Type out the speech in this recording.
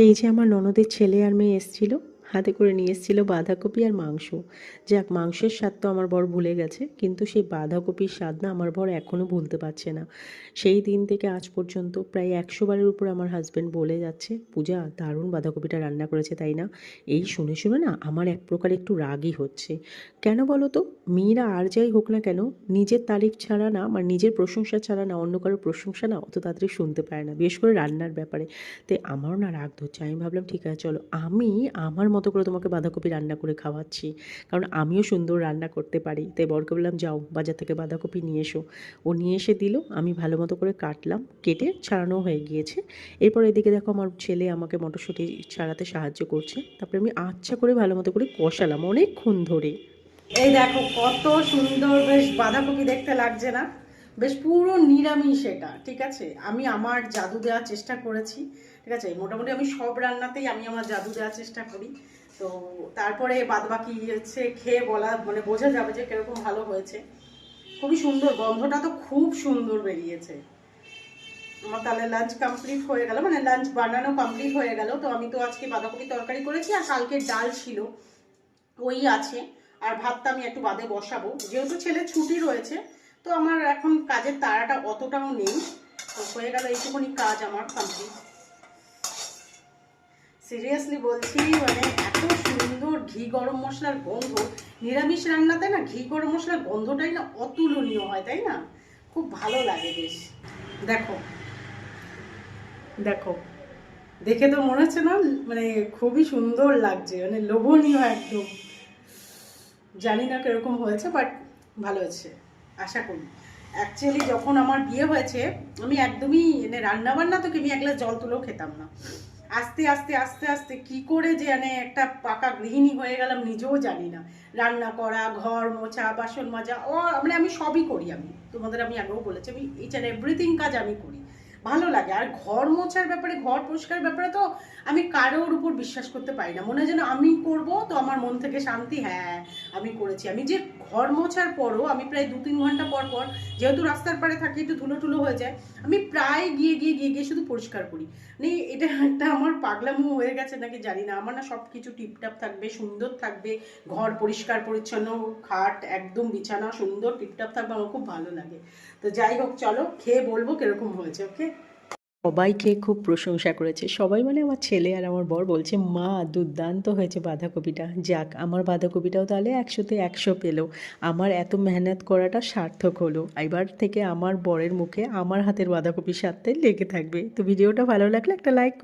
এই যে আমার ননদের ছেলে আর মেয়ে এসেছিল, হাতে করে নিয়ে এসেছিল বাঁধাকপি আর মাংস। যাক, মাংসের স্বাদ তো আমার বর ভুলে গেছে, কিন্তু সেই বাঁধাকপির স্বাদ না আমার বর এখনও ভুলতে পারছে না। সেই দিন থেকে আজ পর্যন্ত প্রায় 100 বারের উপর আমার হাজব্যান্ড বলে যাচ্ছে, পূজা দারুণ বাঁধাকপিটা রান্না করেছে, তাই না? এই শুনে শুনে না আমার এক প্রকার একটু রাগই হচ্ছে। কেন বলো তো? মেয়েরা আর যাই হোক না কেন, নিজের তারিফ ছাড়া না, মানে নিজের প্রশংসা ছাড়া না অন্য কারোর প্রশংসা না অত তাড়াতাড়ি শুনতে পায় না, বিশেষ করে রান্নার ব্যাপারে। তাই আমারও না রাগ ধরছে। আমি ভাবলাম ঠিক আছে চলো, আমি আমার মতো করে তোমাকে বাঁধাকপি রান্না করে খাওয়াচ্ছি, কারণ আমিও সুন্দর রান্না করতে পারি। তাই বরকে বললাম যাও বাজার থেকে বাঁধাকপি নিয়ে এসো। ও নিয়ে এসে দিল, আমি ভালো মতো করে কাটলাম, কেটে ছাড়ানো হয়ে গিয়েছে। এরপর এদিকে দেখো আমার ছেলে আমাকে মটরশুঁটি ছাড়াতে সাহায্য করছে। তারপরে আমি আচ্ছা করে ভালো মতো করে কষালাম অনেকক্ষণ ধরে। এই দেখো কত সুন্দর বেশ বাঁধাকপি দেখতে লাগছে না? বেশ পুরো নিরামিষ এটা, ঠিক আছে। আমি আমার জাদু দেওয়ার চেষ্টা করেছি, ঠিক আছে। মোটামুটি আমি সব রান্নাতেই আমি আমার জাদু দেওয়ার চেষ্টা করি। তো তারপরে বাদবাকি হচ্ছে খেয়ে বলা, মানে বোঝা যাবে যে কিরকম ভালো হয়েছে। খুবই সুন্দর, গন্ধটা তো খুব সুন্দর বেরিয়েছে। আমার তাহলে লাঞ্চ কমপ্লিট হয়ে গেল, মানে লাঞ্চ বানানো কমপ্লিট হয়ে গেল। তো আমি তো আজকে বাঁধাকপি তরকারি করেছি, আর কালকে ডাল ছিল ওই আছে। আর ভাতটা আমি একটু বাদে বসাবো, যেহেতু ছেলে ছুটি রয়েছে। তো আমার এখন কাজের তাড়াটা অতটাও নেই। তো হয়ে গেল এইটুকুনি কাজ আমার কমপ্লিট। সিরিয়াসলি বলছি, মানে এত সুন্দর ঘি গরম মশলার গন্ধ। নিরামিষ রান্নাতে না ঘি গরম মশলার গন্ধটাই না অতুলনীয় হয়, তাই না? খুব ভালো লাগে বেশ। দেখো দেখো, দেখে তো মনে হচ্ছে না, মানে খুবই সুন্দর লাগছে, মানে লোভনীয় একদম। জানি না কিরকম হয়েছে, বাট ভালো হয়েছে আশা করি। অ্যাকচুয়ালি যখন আমার বিয়ে হয়েছে, আমি একদমই মানে রান্নাবান্না তো আমি এক গ্লাস জল তুলেও খেতাম না। আস্তে আস্তে আস্তে আস্তে কি করে যে মানে একটা পাকা গৃহিণী হয়ে গেলাম নিজেও জানি না। রান্না করা, ঘর মোছা, বাসন মাজা, ও মানে আমি সবই করি। আমি তোমাদের আমি আগেও বলেছি, আমি ইচ অ্যান্ড এভরিথিং কাজ আমি করি। ভালো লাগে। আর ঘর মোছার ব্যাপারে, ঘর পরিষ্কার ব্যাপারে তো আমি কারোর উপর বিশ্বাস করতে পারি না। মনে হয় যেন আমি করব তো আমার মন থেকে শান্তি, হ্যাঁ আমি করেছি। আমি যে ঘর মোছার পরও আমি প্রায় 2-3 ঘন্টা পর পর, যেহেতু রাস্তার পাড়ে থাকি একটু ধুলো টুলো হয়ে যায়, আমি প্রায় গিয়ে গিয়ে গিয়ে গিয়ে শুধু পরিষ্কার করি। মানে এটা একটা আমার পাগলামো হয়ে গেছে নাকি জানি না। আমার না সব কিছু টিপটাপ থাকবে, সুন্দর থাকবে, ঘর পরিষ্কার পরিচ্ছন্ন, খাট একদম বিছানা সুন্দর টিপটাপ থাকবে, আমার খুব ভালো লাগে। তো যাই হোক, চলো খেয়ে বলবো কিরকম হয়েছে, ওকে। সবাই খেয়ে খুব প্রশংসা করেছে, সবাই মানে আমার ছেলে আর আমার বর বলছে মা দুর্দান্ত হয়েছে বাঁধাকপিটা। যাক, আমার বাঁধাকপিটাও তাহলে 100-তে 100 পেলো। আমার এত মেহনত করাটা সার্থক হলো। এবার থেকে আমার বরের মুখে আমার হাতের বাঁধাকপির স্বাদটাই লেগে থাকবে। তো ভিডিওটা ভালো লাগলে একটা লাইক করো।